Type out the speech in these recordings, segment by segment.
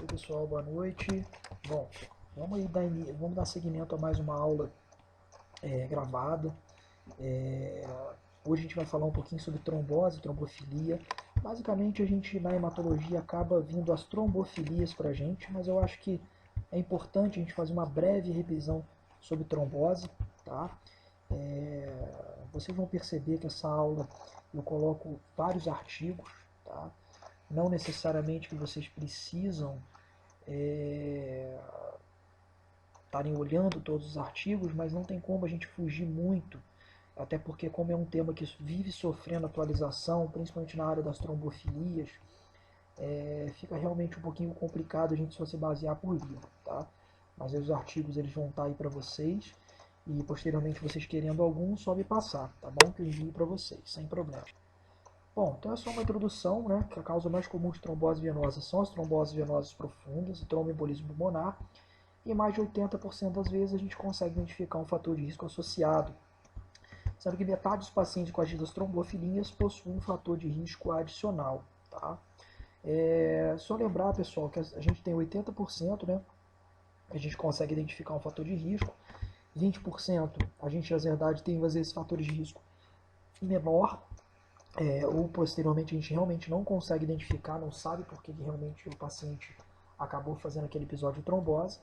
Oi pessoal, boa noite. Bom, vamos dar seguimento a mais uma aula gravada. É, Hoje a gente vai falar um pouquinho sobre trombose, trombofilia. Basicamente a gente na hematologia acaba vindo as trombofilias para a gente, mas eu acho que é importante a gente fazer uma breve revisão sobre trombose, tá? Vocês vão perceber que essa aula eu coloco vários artigos, tá? Não necessariamente que vocês precisam estarem olhando todos os artigos, mas não tem como a gente fugir muito, até porque como é um tema que vive sofrendo atualização, principalmente na área das trombofilias, fica realmente um pouquinho complicado a gente só se basear por livro, tá? Mas aí os artigos eles vão estar aí para vocês e posteriormente vocês querendo algum, só me passar, tá bom? Que eu envio para vocês, sem problema. Bom, então é só uma introdução, né? Que a causa mais comum de trombose venosa são as tromboses venosas profundas e tromboembolismo pulmonar. E mais de 80% das vezes a gente consegue identificar um fator de risco associado, sendo que metade dos pacientes com agidas trombofilias possuem um fator de risco adicional. Tá? Só lembrar, pessoal, que a gente tem 80%, né? A gente consegue identificar um fator de risco, 20% a gente, na verdade, tem às vezes fatores de risco menor, ou posteriormente a gente realmente não consegue identificar, não sabe por que realmente o paciente acabou fazendo aquele episódio de trombose.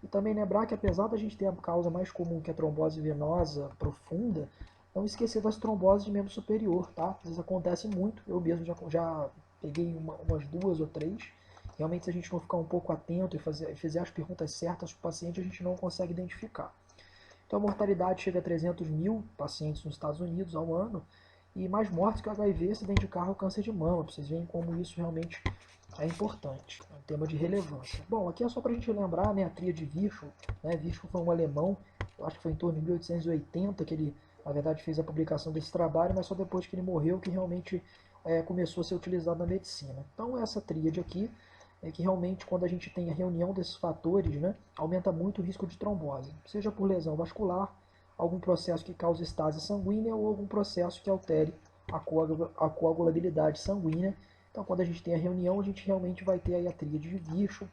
E também lembrar que apesar da gente ter a causa mais comum, que é a trombose venosa profunda, não esquecer das tromboses de membro superior, tá? Às vezes acontece muito, eu mesmo já peguei umas duas ou três. Realmente, se a gente não ficar um pouco atento e fizer as perguntas certas para o paciente, a gente não consegue identificar. Então, a mortalidade chega a 300 mil pacientes nos Estados Unidos ao ano, e mais mortes que o HIV, acidente de carro ou câncer de mama. Para vocês verem como isso realmente é importante, é um tema de relevância. Bom, aqui é só para a gente lembrar, né, a tríade Virchow. Né, Virchow foi um alemão, eu acho que foi em torno de 1880 que ele, na verdade, fez a publicação desse trabalho, mas só depois que ele morreu que realmente começou a ser utilizado na medicina. Então, essa tríade aqui é que realmente, quando a gente tem a reunião desses fatores, né, aumenta muito o risco de trombose, seja por lesão vascular, algum processo que cause estase sanguínea ou algum processo que altere a coagulabilidade sanguínea. Então, quando a gente tem a reunião, a gente realmente vai ter aí a tríade de Virchow,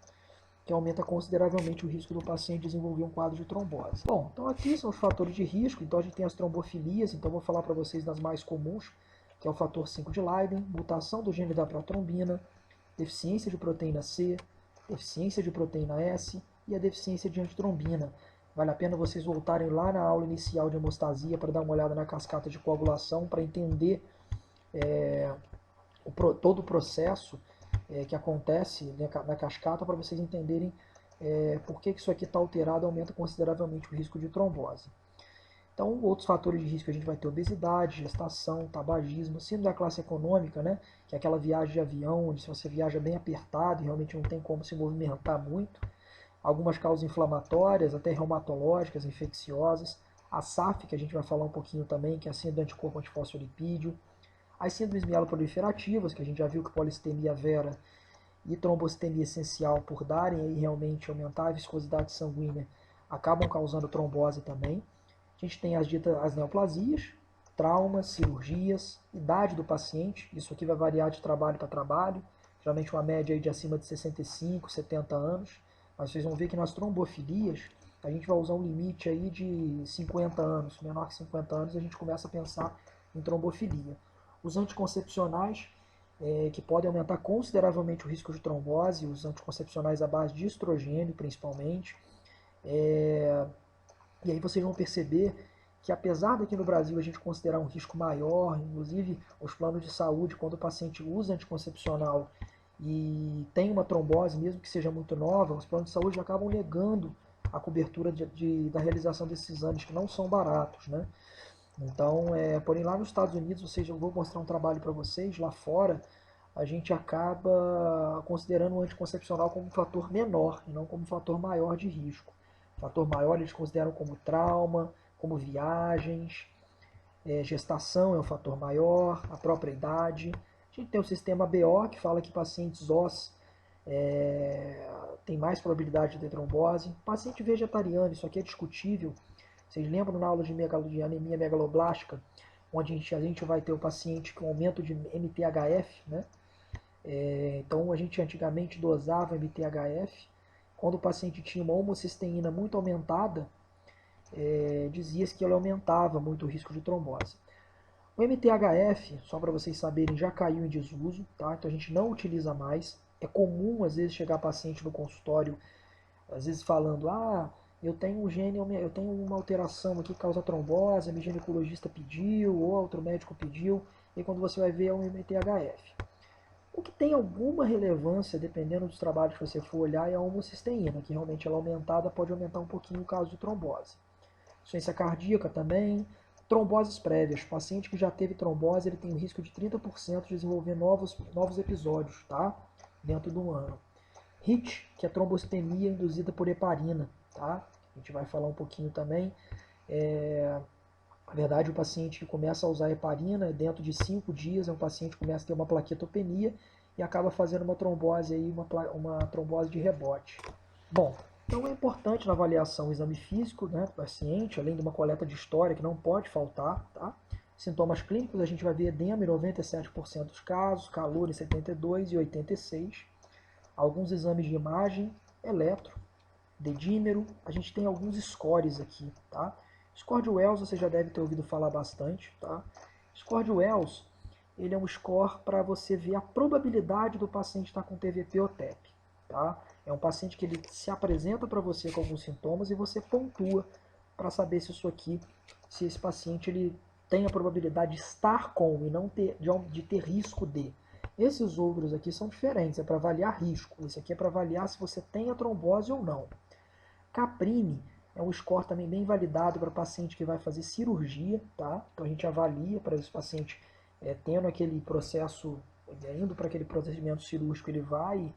que aumenta consideravelmente o risco do paciente desenvolver um quadro de trombose. Bom, então aqui são os fatores de risco. Então a gente tem as trombofilias, então vou falar para vocês das mais comuns, que é o fator 5 de Leiden, mutação do gene da protrombina, deficiência de proteína C, deficiência de proteína S e a deficiência de antitrombina. Vale a pena vocês voltarem lá na aula inicial de hemostasia para dar uma olhada na cascata de coagulação, para entender todo o processo que acontece na cascata, para vocês entenderem por que isso aqui está alterado, aumenta consideravelmente o risco de trombose. Então, outros fatores de risco a gente vai ter obesidade, gestação, tabagismo, síndrome da classe econômica, né? Que é aquela viagem de avião, onde se você viaja bem apertado e realmente não tem como se movimentar muito. Algumas causas inflamatórias, até reumatológicas, infecciosas. A SAF, que a gente vai falar um pouquinho também, que é a síndrome do anticorpo antifosfolipídio. As síndromes mieloproliferativas, que a gente já viu que policistemia vera e trombocitemia essencial, por darem aí realmente aumentar a viscosidade sanguínea, acabam causando trombose também. A gente tem as neoplasias, traumas, cirurgias, idade do paciente. Isso aqui vai variar de trabalho para trabalho, geralmente uma média aí de acima de 65, 70 anos. Mas vocês vão ver que nas trombofilias a gente vai usar um limite aí de 50 anos, menor que 50 anos, a gente começa a pensar em trombofilia. Os anticoncepcionais, que podem aumentar consideravelmente o risco de trombose, os anticoncepcionais à base de estrogênio, principalmente. E aí vocês vão perceber que apesar daqui no Brasil a gente considerar um risco maior, inclusive os planos de saúde, quando o paciente usa anticoncepcional e tem uma trombose, mesmo que seja muito nova, os planos de saúde acabam negando a cobertura da realização desses exames, que não são baratos, né? Então, porém lá nos Estados Unidos, eu vou mostrar um trabalho para vocês, lá fora, a gente acaba considerando o anticoncepcional como um fator menor e não como um fator maior de risco. Fator maior eles consideram como trauma, como viagens, gestação é um fator maior, a própria idade. A gente tem o sistema BO, que fala que pacientes OS têm mais probabilidade de ter trombose. Paciente vegetariano, isso aqui é discutível. Vocês lembram na aula de anemia megaloblástica, onde a gente vai ter o paciente com aumento de MTHF, né? Então a gente antigamente dosava MTHF, quando o paciente tinha uma homocisteína muito aumentada, dizia-se que ele aumentava muito o risco de trombose. O MTHF, só para vocês saberem, já caiu em desuso, tá? Então a gente não utiliza mais. É comum às vezes chegar paciente no consultório, às vezes falando, eu tenho um gene, eu tenho uma alteração aqui que causa trombose, a minha ginecologista pediu, ou outro médico pediu, e quando você vai ver é um MTHF. O que tem alguma relevância, dependendo dos trabalhos que você for olhar, é a homocisteína, que realmente ela aumentada pode aumentar um pouquinho o caso de trombose. Insuficiência cardíaca também, tromboses prévias. O paciente que já teve trombose, ele tem um risco de 30% de desenvolver novos episódios, tá? Dentro do ano. HIT, que é trombocitemia induzida por heparina, tá? A gente vai falar um pouquinho também. Na verdade, o paciente que começa a usar heparina, dentro de 5 dias, é um paciente que começa a ter uma plaquetopenia e acaba fazendo uma trombose aí, uma trombose de rebote. Bom, então é importante na avaliação o exame físico, né, do paciente, além de uma coleta de história que não pode faltar, tá? Sintomas clínicos, a gente vai ver edema em 97% dos casos, calor em 72% e 86%. Alguns exames de imagem, eletro, dedímero, a gente tem alguns scores aqui, tá? Score de Wells você já deve ter ouvido falar bastante, tá? Score de Wells, ele é um score para você ver a probabilidade do paciente estar com TVP ou TEP, tá? É um paciente que ele se apresenta para você com alguns sintomas e você pontua para saber se isso aqui, se esse paciente ele tem a probabilidade de estar com e não de ter risco de. Esses outros aqui são diferentes, é para avaliar risco. Esse aqui é para avaliar se você tem a trombose ou não. Caprine é um score também bem validado para paciente que vai fazer cirurgia, tá? Então a gente avalia para esse paciente tendo aquele processo, indo para aquele procedimento cirúrgico, ele vai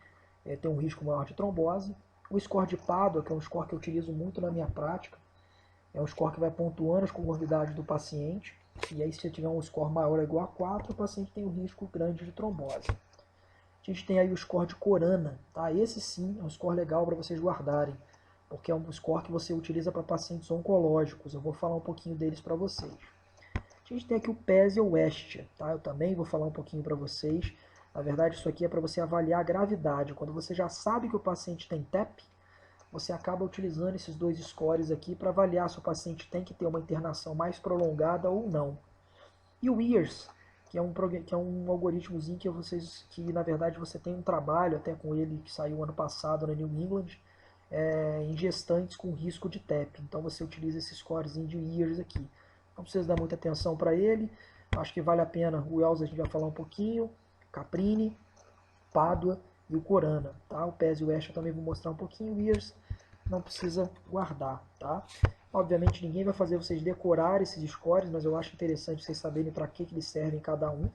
ter um risco maior de trombose. O score de Padua, que é um score que eu utilizo muito na minha prática, é um score que vai pontuando as comorbidades do paciente. E aí, se você tiver um score maior ou igual a 4, o paciente tem um risco grande de trombose. A gente tem aí o score de Corana, tá? Esse sim é um score legal para vocês guardarem, porque é um score que você utiliza para pacientes oncológicos. Eu vou falar um pouquinho deles para vocês. A gente tem aqui o PES e o WEST, tá? Eu também vou falar um pouquinho para vocês. Na verdade, isso aqui é para você avaliar a gravidade. Quando você já sabe que o paciente tem TEP, você acaba utilizando esses dois scores aqui para avaliar se o paciente tem que ter uma internação mais prolongada ou não. E o EARS, que é um algoritmozinho que na verdade você tem um trabalho até com ele que saiu ano passado na New England, em gestantes com risco de TEP. Então você utiliza esse scorezinho de EARS aqui. Não precisa dar muita atenção para ele. Acho que vale a pena. O Wells a gente vai falar um pouquinho. Caprine, Padua e o Corana. Tá? O PES e o WEST eu também vou mostrar um pouquinho. O EARS não precisa guardar. Tá? Obviamente ninguém vai fazer vocês decorar esses scores, mas eu acho interessante vocês saberem para que eles servem cada um.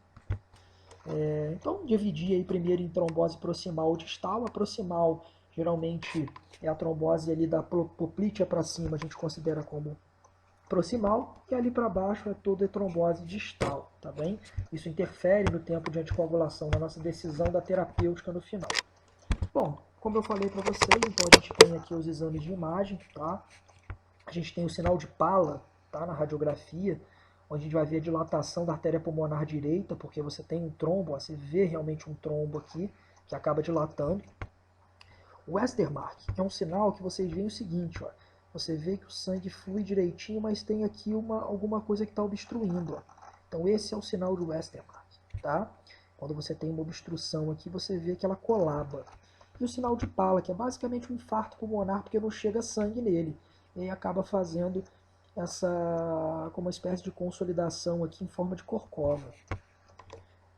Então dividir aí primeiro em trombose proximal ou distal. A proximal geralmente é a trombose ali da poplítea para cima, a gente considera como proximal, e ali para baixo é toda a trombose distal, tá bem? Isso interfere no tempo de anticoagulação, na nossa decisão da terapêutica no final. Bom, como eu falei para vocês, então a gente tem aqui os exames de imagem, tá? A gente tem o sinal de Pala, tá? Na radiografia, onde a gente vai ver a dilatação da artéria pulmonar direita, porque você tem um trombo, ó, você vê realmente um trombo aqui, que acaba dilatando. O Westermark é um sinal que vocês veem o seguinte, ó, você vê que o sangue flui direitinho, mas tem aqui alguma coisa que está obstruindo. Ó. Então esse é o sinal de Westermark, tá? Quando você tem uma obstrução aqui, você vê que ela colaba. E o sinal de Pala, que é basicamente um infarto pulmonar, porque não chega sangue nele. E aí acaba fazendo como uma espécie de consolidação aqui em forma de corcova.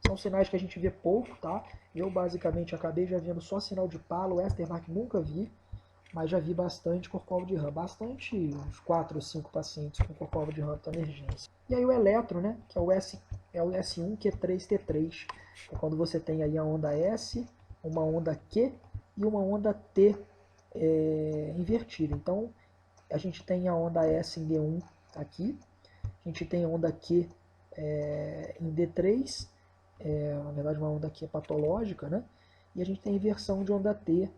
São sinais que a gente vê pouco, tá? Eu basicamente acabei já vendo só sinal de Pala, o Westermark nunca vi, mas já vi bastante corcova de RAM, bastante, uns 4 ou 5 pacientes com corcova de RAM da emergência. E aí o eletro, né, que é o S1, Q3, T3, é quando você tem aí a onda S, uma onda Q e uma onda T invertida. Então a gente tem a onda S em D1 aqui, a gente tem a onda Q em D3, na verdade uma onda Q patológica, né? E a gente tem a inversão de onda T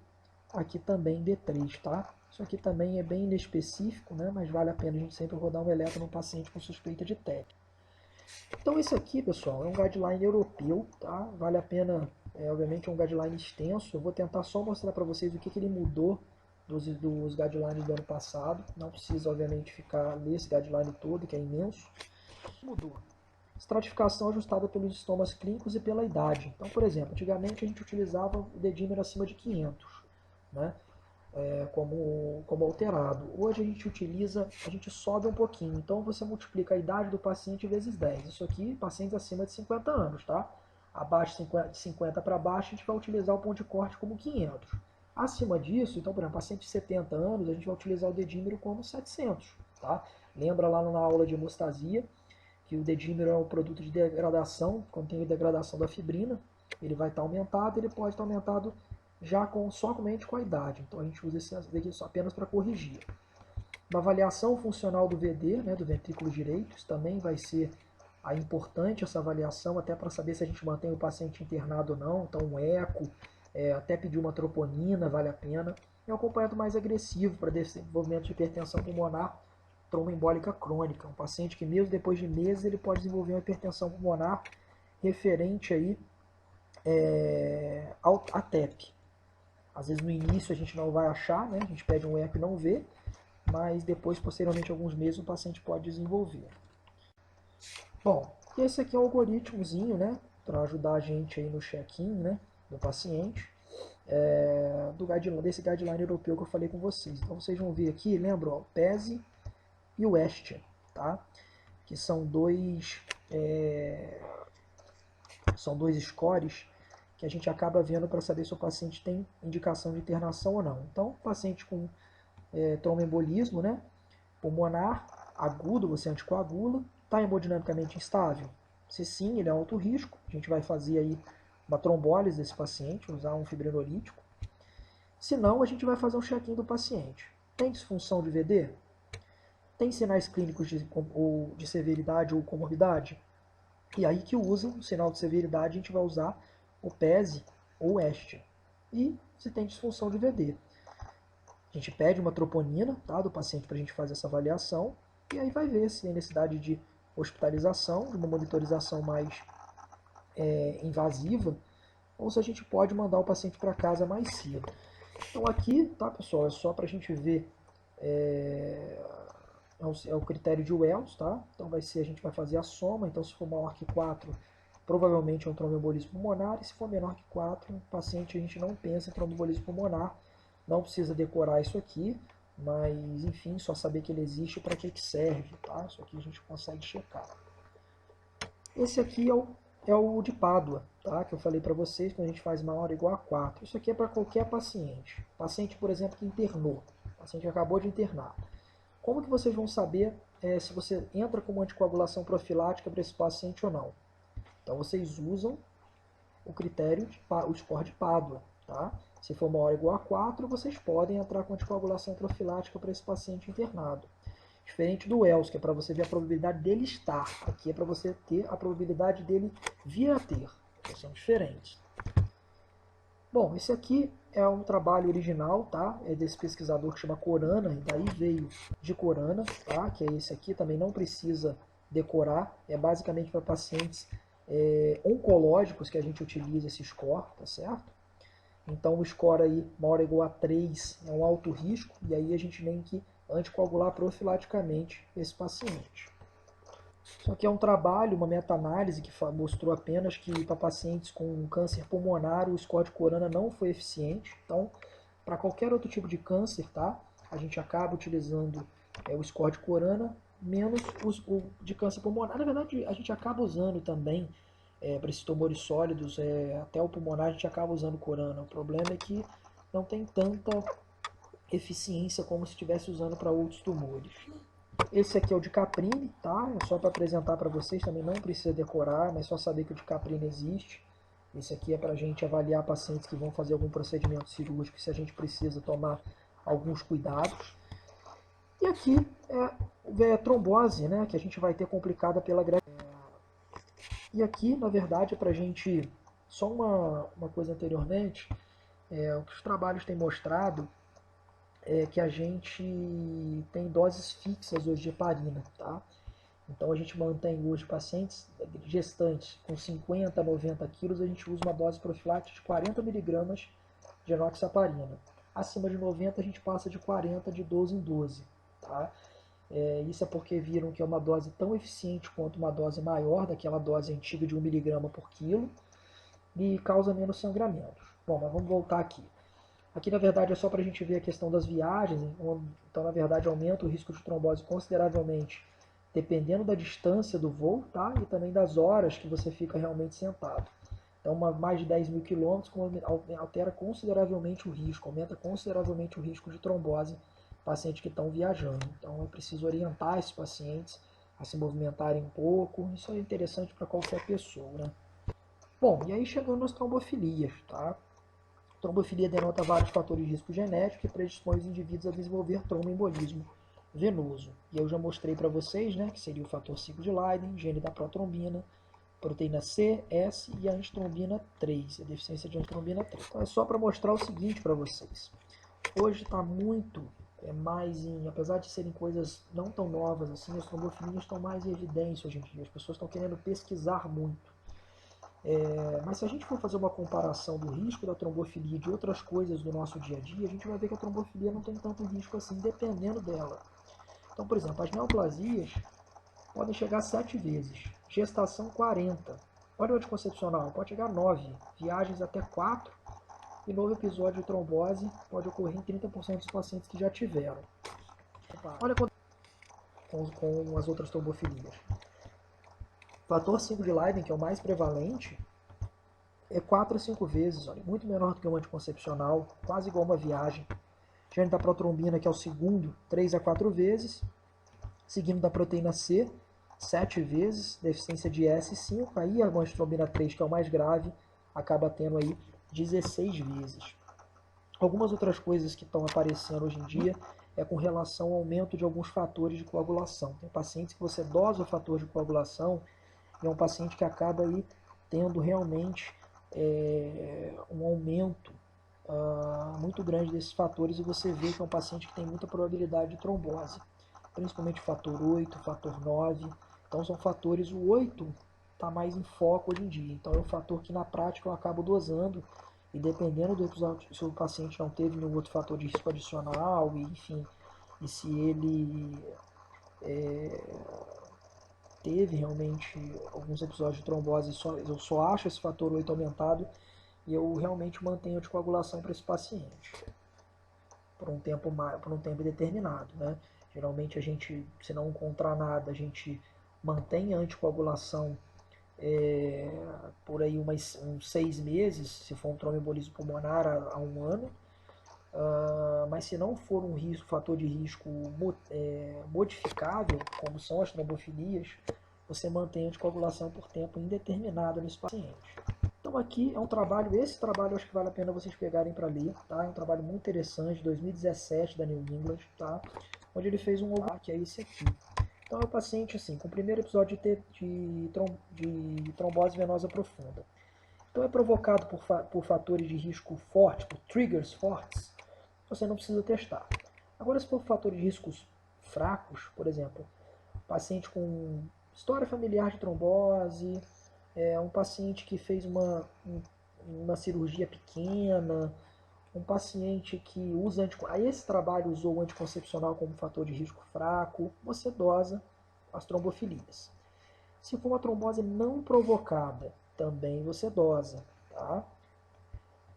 aqui também em D3, tá? Isso aqui também é bem inespecífico, né? Mas vale a pena a gente sempre rodar um eletro no paciente com suspeita de TEP. Então esse aqui, pessoal, é um guideline europeu, tá? Vale a pena Obviamente é um guideline extenso, eu vou tentar só mostrar para vocês o que ele mudou dos guidelines do ano passado. Não precisa, obviamente, ler esse guideline todo, que é imenso. Mudou. Estratificação ajustada pelos sintomas clínicos e pela idade. Então, por exemplo, antigamente a gente utilizava o dedímero acima de 500, né? Como alterado. Hoje a gente sobe um pouquinho. Então você multiplica a idade do paciente vezes 10. Isso aqui, pacientes acima de 50 anos, tá? Abaixo de 50 para baixo, a gente vai utilizar o ponto de corte como 500. Acima disso, então, por exemplo, paciente de 70 anos, a gente vai utilizar o dedímero como 700, tá? Lembra lá na aula de hemostasia que o dedímero é um produto de degradação, quando tem a degradação da fibrina, ele vai estar aumentado, ele pode estar aumentado já somente com a idade. Então a gente usa esse aqui apenas para corrigir. Uma avaliação funcional do VD, né, do ventrículo direito, isso também vai ser importante essa avaliação, até para saber se a gente mantém o paciente internado ou não. Então um eco, até pedir uma troponina, vale a pena. E um acompanhamento mais agressivo para desenvolvimento de hipertensão pulmonar tromboembólica crônica. Um paciente que mesmo depois de meses ele pode desenvolver uma hipertensão pulmonar referente aí, à TEP. Às vezes no início a gente não vai achar, né? A gente pede um eco e não vê, mas depois, posteriormente, alguns meses, o paciente pode desenvolver. Bom, esse aqui é um algoritmozinho, né? Para ajudar a gente aí no check-in, né? Do paciente. Desse guideline europeu que eu falei com vocês. Então vocês vão ver aqui, lembra, ó, PESE e o EST, tá? Que são dois scores que a gente acaba vendo para saber se o paciente tem indicação de internação ou não. Então, paciente com tromboembolismo, né, pulmonar, agudo, você anticoagula, está hemodinamicamente instável? Se sim, ele é alto risco, a gente vai fazer aí uma trombólise desse paciente, usar um fibrinolítico. Se não, a gente vai fazer um check-in do paciente. Tem disfunção de VD? Tem sinais clínicos de severidade ou comorbidade? E aí que usa o sinal de severidade, a gente vai usar o PESE ou o EST. E se tem disfunção de VD. A gente pede uma troponina, tá, do paciente para a gente fazer essa avaliação. E aí vai ver se tem necessidade de hospitalização, de uma monitorização mais invasiva, ou se a gente pode mandar o paciente para casa mais cedo. Então aqui, tá, pessoal, é só para a gente ver, é o critério de Wells, tá? Então a gente vai fazer a soma, então se for maior que 4, provavelmente é um tromboembolismo pulmonar, e se for menor que 4, o paciente a gente não pensa em tromboembolismo pulmonar, não precisa decorar isso aqui, mas enfim, só saber que ele existe e para que serve, tá? Isso aqui a gente consegue checar. Esse aqui é o de Pádua, tá? Que eu falei para vocês, quando a gente faz maior ou igual a 4. Isso aqui é para qualquer paciente. Paciente, por exemplo, que internou. Paciente que acabou de internar. Como que vocês vão saber se você entra com uma anticoagulação profilática para esse paciente ou não? Então vocês usam o critério, o score de Pádua, tá? Se for maior ou igual a 4, vocês podem entrar com anticoagulação profilática para esse paciente internado. Diferente do Wells, que é para você ver a probabilidade dele estar. Aqui é para você ter a probabilidade dele vir a ter. São diferentes. Bom, esse aqui é um trabalho original, tá? É desse pesquisador que chama Corana, e daí veio de Corana, tá? Que é esse aqui, também não precisa decorar. É basicamente para pacientes oncológicos que a gente utiliza esse score, tá certo? Então o score aí, maior ou igual a 3, é um alto risco, e aí a gente tem que anticoagular profilaticamente esse paciente. Isso aqui é um trabalho, uma meta-análise que mostrou apenas que para pacientes com câncer pulmonar o score de Corana não foi eficiente. Então, para qualquer outro tipo de câncer, tá? A gente acaba utilizando o score de Corana menos o de câncer pulmonar. Na verdade, a gente acaba usando também para esses tumores sólidos, até o pulmonar a gente acaba usando Corana. O problema é que não tem tanta eficiência como se estivesse usando para outros tumores. Esse aqui é o de Caprini, tá? É só para apresentar para vocês, também não precisa decorar, mas só saber que o de Caprini existe. Esse aqui é para a gente avaliar pacientes que vão fazer algum procedimento cirúrgico, se a gente precisa tomar alguns cuidados. E aqui é a trombose, né, que a gente vai ter complicada pela gravidez. E aqui, na verdade, é para a gente, só uma coisa anteriormente, o que os trabalhos têm mostrado é que a gente tem doses fixas hoje de heparina, tá? Então a gente mantém hoje pacientes gestantes com 50 a 90 quilos, a gente usa uma dose profilática de 40 miligramas de enoxaparina. Acima de 90 a gente passa de 40 de 12 em 12. Tá? Isso é porque viram que é uma dose tão eficiente quanto uma dose maior daquela dose antiga de 1 miligrama por quilo e causa menos sangramento. Bom, mas vamos voltar aqui. Aqui, na verdade, é só para a gente ver a questão das viagens. Então, na verdade, aumenta o risco de trombose consideravelmente, dependendo da distância do voo, tá? E também das horas que você fica realmente sentado. Então, mais de 10 mil quilômetros altera consideravelmente o risco, aumenta consideravelmente o risco de trombose pacientes que estão viajando. Então, é preciso orientar esses pacientes a se movimentarem um pouco. Isso é interessante para qualquer pessoa, né? Bom, e aí chegando nas trombofilias, tá? Trombofilia denota vários fatores de risco genético que predispõem os indivíduos a desenvolver tromboembolismo venoso. E eu já mostrei para vocês, né, que seria o fator 5 de Leiden, gene da protrombina, proteína C, S e a antitrombina 3, a deficiência de antitrombina 3. Então é só para mostrar o seguinte para vocês. Hoje está muito apesar de serem coisas não tão novas assim, as trombofilias estão mais em evidência hoje em dia. As pessoas estão querendo pesquisar muito. Mas se a gente for fazer uma comparação do risco da trombofilia de outras coisas do nosso dia a dia, a gente vai ver que a trombofilia não tem tanto risco assim, dependendo dela. Então, por exemplo, as neoplasias podem chegar a 7 vezes, gestação 40, óleo anticoncepcional pode chegar a 9, viagens até 4, e novo episódio de trombose pode ocorrer em 30% dos pacientes que já tiveram. Olha com as outras trombofilias. Fator 5 de Leiden, que é o mais prevalente, é 4 a 5 vezes, olha, muito menor do que um anticoncepcional, quase igual uma viagem. Gene da protrombina, que é o segundo, 3 a 4 vezes. Seguindo da proteína C, 7 vezes. Deficiência de S, 5. Aí a antitrombina 3, que é o mais grave, acaba tendo aí 16 vezes. Algumas outras coisas que estão aparecendo hoje em dia é com relação ao aumento de alguns fatores de coagulação. Tem pacientes que você dosa o fator de coagulação e é um paciente que acaba aí tendo realmente um aumento muito grande desses fatores e você vê que é um paciente que tem muita probabilidade de trombose, principalmente fator 8, fator 9. Então são fatores, o 8 está mais em foco hoje em dia, então é um fator que na prática eu acabo dosando e dependendo do episódio, se o paciente não teve nenhum outro fator de risco adicional, e, enfim, e se ele teve realmente alguns episódios de trombose, eu só acho esse fator 8 aumentado e eu realmente mantenho a anticoagulação para esse paciente por um tempo determinado, né? Geralmente a gente, se não encontrar nada, a gente mantém a anticoagulação por aí uns 6 meses, se for um tromboembolismo pulmonar a 1 ano. Mas se não for um fator de risco modificável, como são as trombofilias, você mantém a anticoagulação por tempo indeterminado nesse paciente. Então aqui é um trabalho, esse trabalho eu acho que vale a pena vocês pegarem para ler, tá? É um trabalho muito interessante, 2017 da New England, tá? Onde ele fez um que é esse aqui. Então é o paciente assim, com o primeiro episódio de trombose venosa profunda. Então é provocado por fatores de risco forte, por triggers fortes, você não precisa testar. Agora se for fatores de riscos fracos, por exemplo, paciente com história familiar de trombose, um paciente que fez uma cirurgia pequena, um paciente que usa aí esse trabalho usou o anticoncepcional como fator de risco fraco, você dosa as trombofilias. Se for uma trombose não provocada, também você dosa, tá?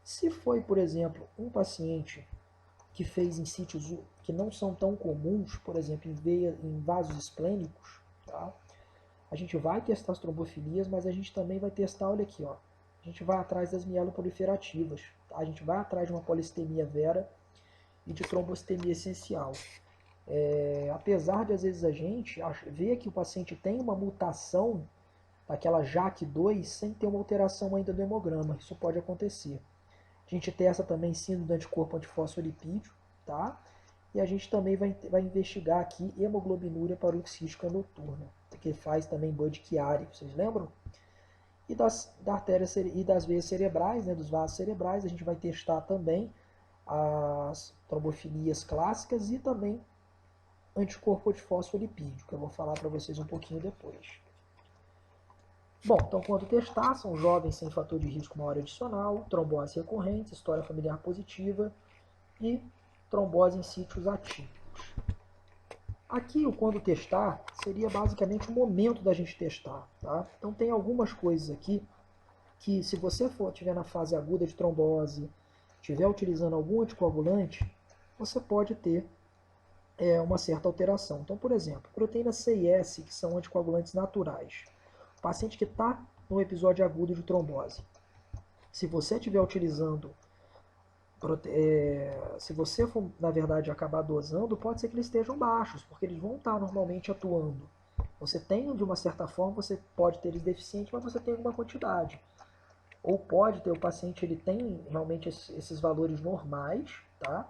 Se foi, por exemplo, um paciente que fez em sítios que não são tão comuns, por exemplo, em vasos esplênicos, tá? A gente vai testar as trombofilias, mas a gente também vai testar, olha aqui, ó, a gente vai atrás das mieloproliferativas, tá? A gente vai atrás de uma polistemia vera e de trombostemia essencial. Apesar de às vezes a gente ver que o paciente tem uma mutação daquela JAK2 sem ter uma alteração ainda do hemograma, isso pode acontecer. A gente testa também síndrome do anticorpo antifosfolipídio, tá? E a gente também vai investigar aqui hemoglobinúria paroxística noturna, que faz também Budd-Chiari, vocês lembram? E das veias cerebrais, né, dos vasos cerebrais, a gente vai testar também as trombofilias clássicas e também anticorpo de fosfolipídio, que eu vou falar para vocês um pouquinho depois. Bom, então quando testar, são jovens sem fator de risco maior adicional, trombose recorrente, história familiar positiva e trombose em sítios atípicos. Aqui, o quando testar, seria basicamente o momento da gente testar. Tá? Então tem algumas coisas aqui que, se você estiver na fase aguda de trombose, estiver utilizando algum anticoagulante, você pode ter uma certa alteração. Então, por exemplo, proteína C e S, que são anticoagulantes naturais. O paciente que está no episódio agudo de trombose, se você estiver utilizando, se você for, na verdade, acabar dosando, pode ser que eles estejam baixos, porque eles vão estar normalmente atuando. Você tem, de uma certa forma, você pode ter eles deficientes, mas você tem alguma quantidade. Ou pode ter, o paciente ele tem realmente esses valores normais, tá?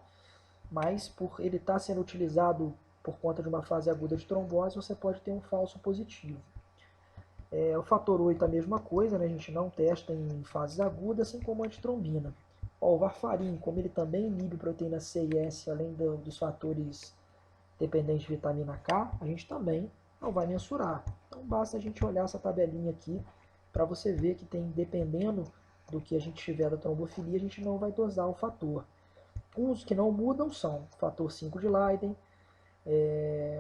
Mas por ele estar sendo utilizado por conta de uma fase aguda de trombose, você pode ter um falso positivo. O fator 8 a mesma coisa, né? A gente não testa em fases agudas, assim como a antitrombina. O varfarin, como ele também inibe proteína C e S, além dos fatores dependentes de vitamina K, a gente também não vai mensurar. Então basta a gente olhar essa tabelinha aqui para você ver que tem, dependendo do que a gente tiver da trombofilia, a gente não vai dosar o fator. Uns que não mudam são o fator 5 de Leiden,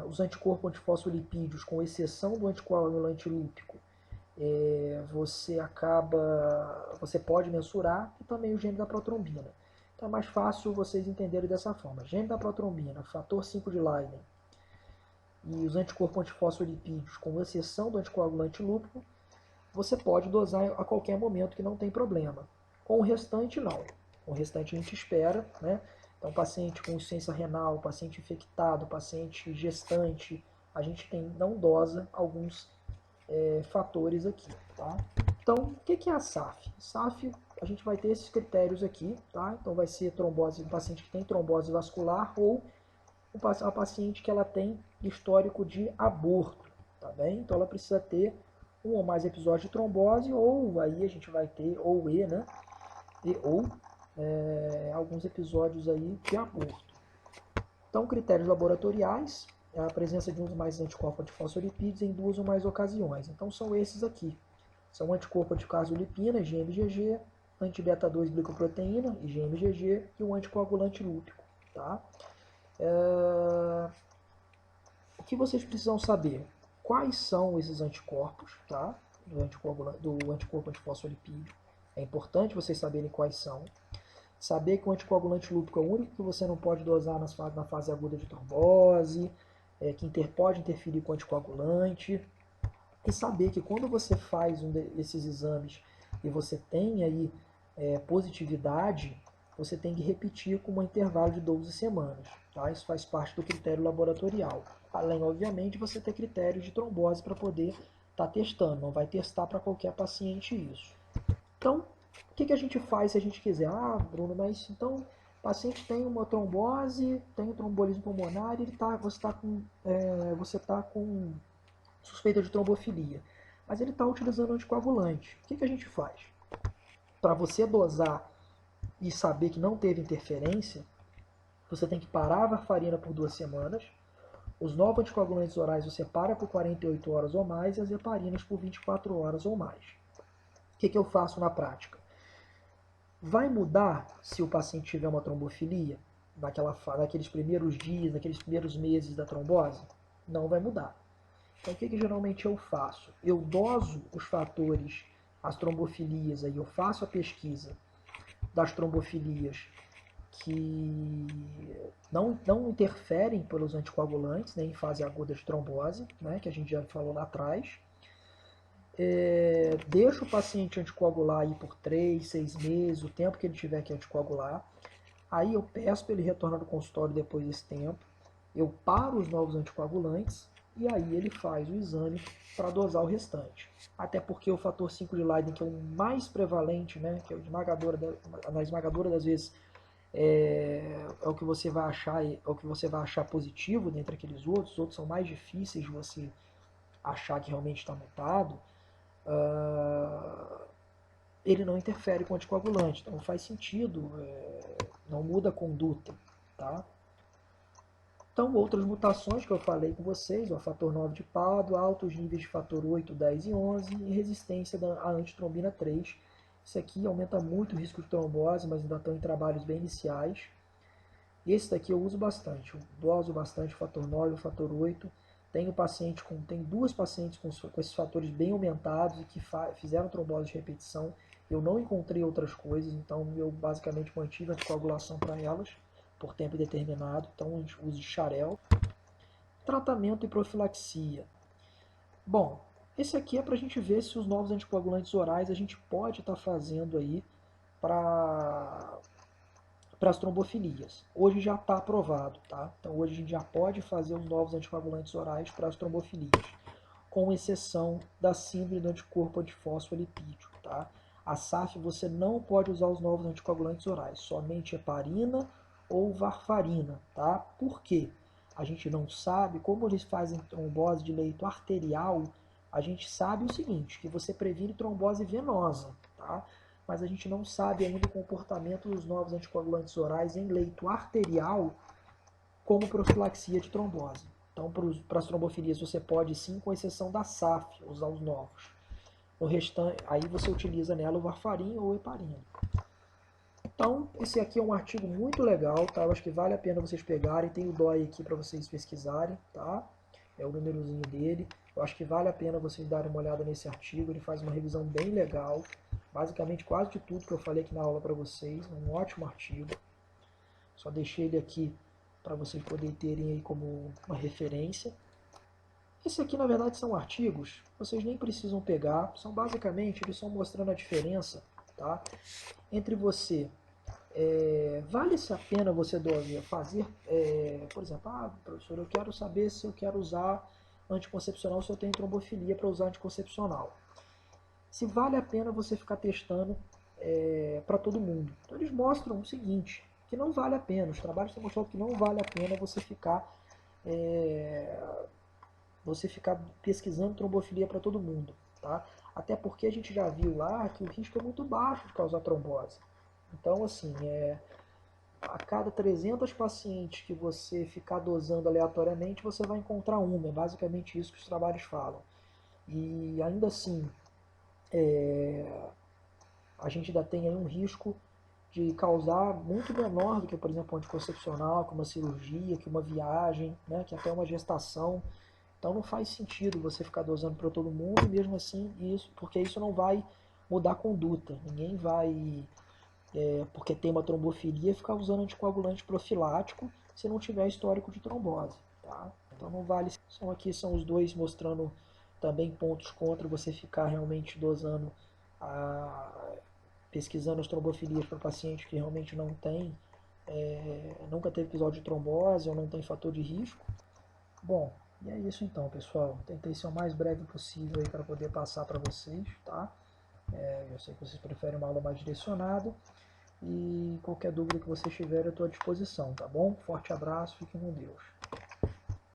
os anticorpos antifosfolipídios, com exceção do anticoagulante lúpico, você pode mensurar, e também o gene da protrombina. Então é mais fácil vocês entenderem dessa forma. Gene da protrombina, fator 5 de Leiden e os anticorpos antifosfolipídios, com exceção do anticoagulante lúpico, você pode dosar a qualquer momento que não tem problema. Com o restante, não. Com o restante a gente espera, né? Então, paciente com insuficiência renal, paciente infectado, paciente gestante, a gente não dosa alguns fatores aqui, tá? Então, o que é a SAF? SAF, a gente vai ter esses critérios aqui, tá? Então, vai ser trombose, um paciente que tem trombose vascular ou a paciente que ela tem histórico de aborto, tá bem? Então, ela precisa ter um ou mais episódios de trombose, ou aí a gente vai ter, ou E, né? Ou alguns episódios aí de aborto. Então, critérios laboratoriais, a presença de um ou mais anticorpos antifosfolipídios em 2 ou mais ocasiões. Então, são esses aqui. São anticorpo anticasolipina, IgM-IgG, anti-beta-2 glicoproteína, IgM-IgG, e o anticoagulante lúpico, tá? O que vocês precisam saber? Quais são esses anticorpos, tá? Do anticorpo antifosfolipídio. É importante vocês saberem quais são. Saber que o anticoagulante lúpico é o único que você não pode dosar na fase aguda de trombose, que pode interferir com o anticoagulante. E saber que quando você faz esses exames e você tem aí positividade, você tem que repetir com um intervalo de 12 semanas. Tá? Isso faz parte do critério laboratorial. Além, obviamente, de você ter critérios de trombose para poder estar testando. Não vai testar para qualquer paciente isso. Então, o que a gente faz se a gente quiser? Ah, Bruno, mas então o paciente tem uma trombose, tem um trombolismo pulmonar e você está com suspeita de trombofilia. Mas ele está utilizando anticoagulante. O que a gente faz? Para você dosar e saber que não teve interferência, você tem que parar a varfarina por 2 semanas. Os novos anticoagulantes orais você para por 48 horas ou mais e as heparinas por 24 horas ou mais. O que eu faço na prática? Vai mudar se o paciente tiver uma trombofilia naqueles primeiros dias, naqueles primeiros meses da trombose? Não vai mudar. Então, o que geralmente eu faço? Eu doso os fatores, as trombofilias, aí eu faço a pesquisa das trombofilias que não interferem pelos anticoagulantes, né, em fase aguda de trombose, né, que a gente já falou lá atrás. Deixa o paciente anticoagular aí por 3, 6 meses, o tempo que ele tiver que anticoagular. Aí eu peço para ele retornar do consultório depois desse tempo. Eu paro os novos anticoagulantes e aí ele faz o exame para dosar o restante. Até porque o fator 5 de Leiden, que é o mais prevalente, né, que é na esmagadora das vezes, é o que você vai achar, positivo dentre aqueles outros. Os outros são mais difíceis de você achar que realmente está mutado. Ele não interfere com o anticoagulante, então faz sentido, não muda a conduta, tá? Então, outras mutações que eu falei com vocês, o fator 9 de Pado, altos níveis de fator 8, 10 e 11 e resistência à antitrombina 3. Isso aqui aumenta muito o risco de trombose, mas ainda estão em trabalhos bem iniciais. Esse daqui eu uso bastante, eu doso bastante o fator 9 e o fator 8. Tem duas pacientes com esses fatores bem aumentados e que fizeram trombose de repetição. Eu não encontrei outras coisas, então eu basicamente mantive a anticoagulação para elas por tempo indeterminado, então uso de Xarel. Tratamento e profilaxia. Bom, esse aqui é para a gente ver se os novos anticoagulantes orais a gente pode estar fazendo aí para as trombofilias. Hoje já está aprovado, tá? Então hoje a gente já pode fazer os novos anticoagulantes orais para as trombofilias, com exceção da síndrome do anticorpo antifosfolipídico, tá? A SAF você não pode usar os novos anticoagulantes orais, somente heparina ou varfarina, tá? Por quê? A gente não sabe como eles fazem trombose de leito arterial. A gente sabe o seguinte, que você previne trombose venosa, tá? Mas a gente não sabe ainda o comportamento dos novos anticoagulantes orais em leito arterial como profilaxia de trombose. Então, para as trombofilias você pode sim, com exceção da SAF, usar os novos. No restante, aí você utiliza nela o varfarin ou heparina. Então, esse aqui é um artigo muito legal, tá? Eu acho que vale a pena vocês pegarem. Tem o DOI aqui para vocês pesquisarem, tá? É o númerozinho dele. Eu acho que vale a pena vocês darem uma olhada nesse artigo. Ele faz uma revisão bem legal. Basicamente quase de tudo que eu falei aqui na aula para vocês. É um ótimo artigo. Só deixei ele aqui para vocês poderem terem aí como uma referência. Esse aqui, na verdade, são artigos. Vocês nem precisam pegar. São basicamente, eles estão mostrando a diferença, tá? Entre você... vale-se a pena você fazer, por exemplo, professor, eu quero saber se eu quero usar anticoncepcional, se eu tenho trombofilia para usar anticoncepcional. Se vale a pena você ficar testando para todo mundo. Então eles mostram o seguinte, que não vale a pena, os trabalhos estão mostrando que não vale a pena você ficar pesquisando trombofilia para todo mundo, tá? Até porque a gente já viu lá que o risco é muito baixo de causar trombose. Então, assim, a cada 300 pacientes que você ficar dosando aleatoriamente, você vai encontrar uma. É basicamente isso que os trabalhos falam. E ainda assim, a gente ainda tem aí um risco de causar muito menor do que, por exemplo, um anticoncepcional, que uma cirurgia, que uma viagem, né, que até uma gestação. Então não faz sentido você ficar dosando para todo mundo, e mesmo assim, porque isso não vai mudar a conduta. Ninguém vai porque tem uma trombofilia, ficar usando anticoagulante profilático se não tiver histórico de trombose. Tá? Então não vale. Aqui são os dois mostrando também pontos contra você ficar realmente dosando, pesquisando as trombofilias para pacientes que realmente não tem, nunca teve episódio de trombose ou não tem fator de risco. Bom, e é isso então, pessoal. Tentei ser o mais breve possível para poder passar para vocês, tá? Eu sei que vocês preferem uma aula mais direcionada. E qualquer dúvida que vocês tiverem, eu estou à disposição, tá bom? Forte abraço, fiquem com Deus.